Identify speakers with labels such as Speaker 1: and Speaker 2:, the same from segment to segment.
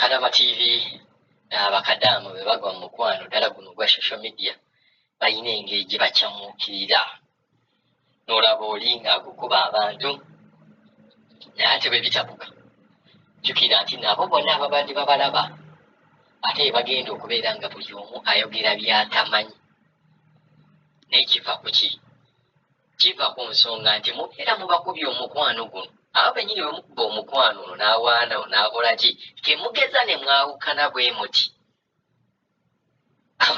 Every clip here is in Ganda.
Speaker 1: Kalaba TV abakadamu bwe bagwa mu mukwano ddala guno gwa social media balina engeri gye bakyamukirira n'olaba oli ng'agukuba abantu naye ate bwe bitabuka jjukira nti nabo bonna ababadde babalaba ate bagenda okubeera nga buli omu ayogera by'atamanyi naye kiva ku ki? Kiva ku nsonga nti mubeera mubakubye omukwano guno aba bennyini bwe mukuba omukwano ono n'awaana n'akola ki temugeza ne mwawukana bwe muti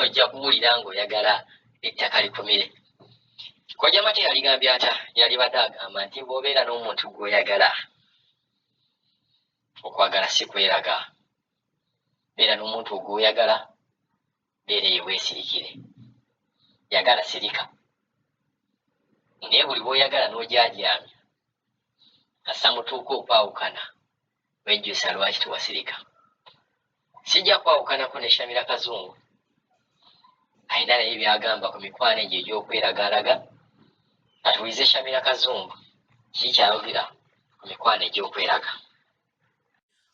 Speaker 1: ojja kuwulira ng'oyagala ettaka likumire. Kojja Mate yaligambye ata yali badde agamba nti bw'obeera n'omuntu gw'oyagala okwagala si kweraga, beera n'omuntu gw'oyagala beera eyo weesirikire, yagala sirika naye buli bw'oyagala n'ojajaamya assa mutuuka okwawukana wejjusa lwaki tewasirika. Sijja kwawukanako ne Shamira Kazungu ayina naye byagamba ku mikwano egyo egy'okweragalaga. Atuwize Shamira Kazungu kiki kyayogera ku mikwano egy'okweraga.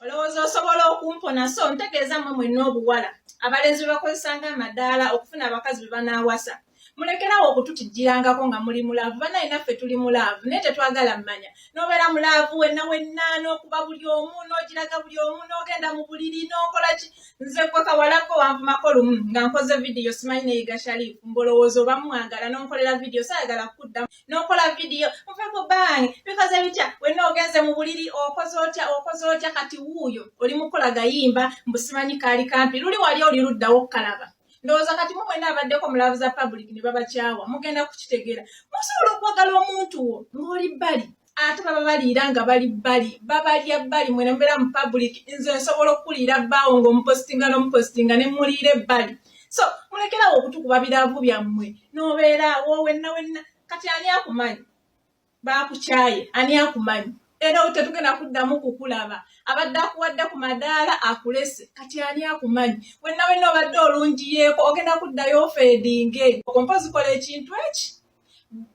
Speaker 2: Olowooza osobola okumpona so ntegeeza mmwe mwenna obuwala abalenzi bakozesanga amadaala okufuna abakazi be banaawasa. Mulekerawo okututijjirangako nga muli mulaavu. Banaye naffe tuli mulaavu naye tetwagala mmanya. N'obeera mulaavu wenna n'okuba buli omu n'ogiraga buli omu n'ogenda mu buliri n'okola ki. Nze gwe kawalako wanvumako lumu nga nkoze vidiyo simanyi neyiga Sharifu mbolowooza oba mwagala n'onkolera vidiyo saayagala kuddamu n'okola vidiyo nveko bange bikoze bitya wenna ogenze mu buliri okoze otya kati wuuyo oli mukola gayimba mbusimanyi kaali kampi luli wali oli luddawo okukalaba. Ndowooza kati mu mwenna abaddeko mulaavu za public ne babakyawa mugenda kukitegeera. Musobola okwagala omuntu wo ng'oli bbali ate baba baliira nga bali bbali babalya bbali mwena mubeera mu public. Nze nsobola okuliira bbaawo ng'omupositinga n'omupositinga ne muliira ebbali. So mulekerawo okutukuba biraavu byammwe n'obeeraawo wenna kati ani akumanyi baakukyaye ani akumanyi era tetugenda kuddamu kukulaba abadde akuwadde ku madaala akulese kati ani akumanyi wenna obadde olungiyeeko ogenda kuddayo ofeedinge okompozi kola ekintu eki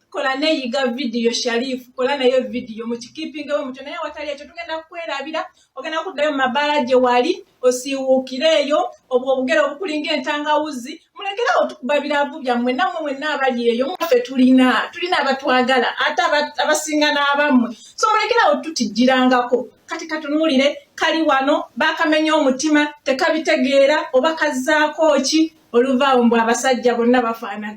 Speaker 2: kola neeyiga vidiyo Sharifu kola naye vidiyo mukikipingewo mutyo naye watali ekyo tugenda kukwerabira ogenda kuddayo mu mabaala gye wali osiiwuukireeyo obwo obugere obukulinga entangawuzi. Mulekerawo tukuba biraavu byammwe nammwe mwenna abali eyo muffe tulina abatwagala ate abasinga n'abammwe. So mulekerawo tutijjirangako kati katunuulire kali wano baakamenya omutima tekabitegeera oba kazzaako ki oluvaawo mbu abasajja bonna bafaanaga.